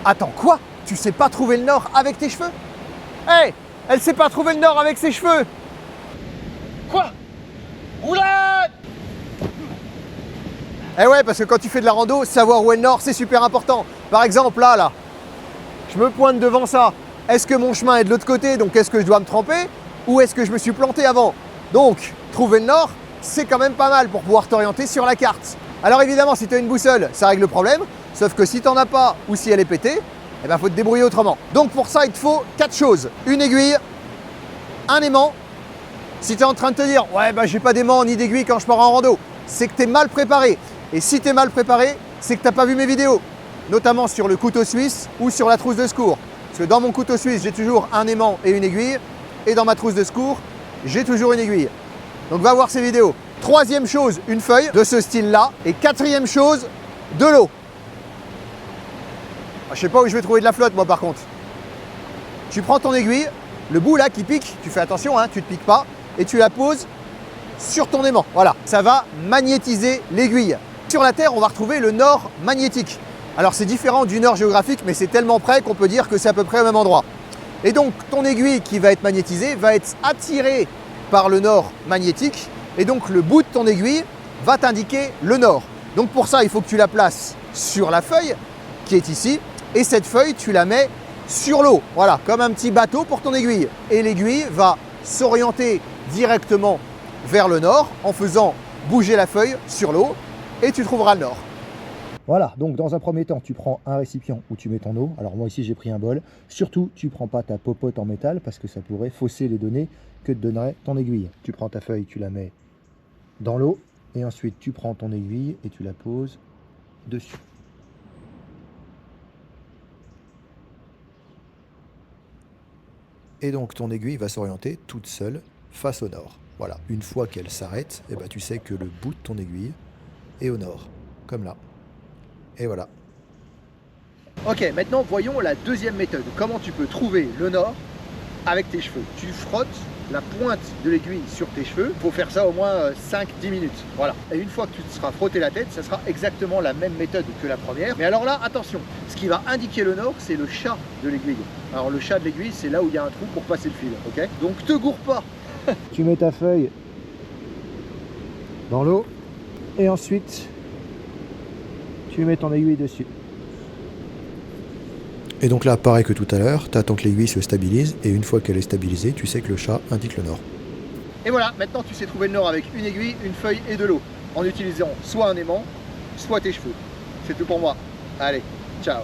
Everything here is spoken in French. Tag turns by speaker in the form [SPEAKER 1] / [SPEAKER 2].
[SPEAKER 1] Attends, quoi? Tu sais pas trouver le nord avec tes cheveux? Hé, elle sait pas trouver le nord avec ses cheveux.
[SPEAKER 2] Quoi? Oula!
[SPEAKER 1] Eh ouais, parce que quand tu fais de la rando, savoir où est le nord, c'est super important. Par exemple, là, je me pointe devant ça. Est-ce que mon chemin est de l'autre côté, donc est-ce que je dois me tremper? Ou est-ce que je me suis planté avant? Donc, trouver le nord, c'est quand même pas mal pour pouvoir t'orienter sur la carte. Alors évidemment, si tu as une boussole, ça règle le problème. Sauf que si tu n'en as pas ou si elle est pétée, eh ben, faut te débrouiller autrement. Donc pour ça, il te faut 4 choses. Une aiguille, un aimant. Si tu es en train de te dire « Ouais, bah, j'ai pas d'aimant ni d'aiguille quand je pars en rando », c'est que tu es mal préparé. Et si tu es mal préparé, c'est que tu n'as pas vu mes vidéos, notamment sur le couteau suisse ou sur la trousse de secours. Parce que dans mon couteau suisse, j'ai toujours un aimant et une aiguille. Et dans ma trousse de secours, j'ai toujours une aiguille. Donc va voir ces vidéos. Troisième chose, une feuille de ce style-là. Et quatrième chose, de l'eau. Je sais pas où je vais trouver de la flotte, moi, par contre. Tu prends ton aiguille, le bout là qui pique, tu fais attention, hein, tu ne te piques pas, et tu la poses sur ton aimant. Voilà, ça va magnétiser l'aiguille. Sur la Terre, on va retrouver le nord magnétique. Alors c'est différent du nord géographique, mais c'est tellement près qu'on peut dire que c'est à peu près au même endroit. Et donc ton aiguille qui va être magnétisée va être attirée par le nord magnétique, et donc le bout de ton aiguille va t'indiquer le nord. Donc pour ça, il faut que tu la places sur la feuille qui est ici, et cette feuille, tu la mets sur l'eau, voilà, comme un petit bateau pour ton aiguille. Et l'aiguille va s'orienter directement vers le nord en faisant bouger la feuille sur l'eau, et tu trouveras le nord.
[SPEAKER 3] Voilà, donc dans un premier temps, tu prends un récipient où tu mets ton eau. Alors moi ici, j'ai pris un bol. Surtout, tu ne prends pas ta popote en métal parce que ça pourrait fausser les données que te donnerait ton aiguille. Tu prends ta feuille, tu la mets dans l'eau, et ensuite tu prends ton aiguille et tu la poses dessus. Et donc ton aiguille va s'orienter toute seule face au nord. Voilà, une fois qu'elle s'arrête, eh ben, tu sais que le bout de ton aiguille est au nord, comme là. Et voilà.
[SPEAKER 2] Ok, maintenant voyons la deuxième méthode. Comment tu peux trouver le nord avec tes cheveux. Tu frottes la pointe de l'aiguille sur tes cheveux. Il faut faire ça au moins 5-10 minutes. Voilà. Et une fois que tu te seras frotté la tête, ça sera exactement la même méthode que la première. Mais alors là, attention, ce qui va indiquer le nord, c'est le chat de l'aiguille. Alors le chat de l'aiguille, c'est là où il y a un trou pour passer le fil. Ok. Donc te gourre pas.
[SPEAKER 3] Tu mets ta feuille dans l'eau et ensuite tu mets ton aiguille dessus. Et donc là, pareil que tout à l'heure, tu attends que l'aiguille se stabilise, et une fois qu'elle est stabilisée, tu sais que le chat indique le nord.
[SPEAKER 2] Et voilà, maintenant tu sais trouver le nord avec une aiguille, une feuille et de l'eau, en utilisant soit un aimant, soit tes cheveux. C'est tout pour moi. Allez, ciao.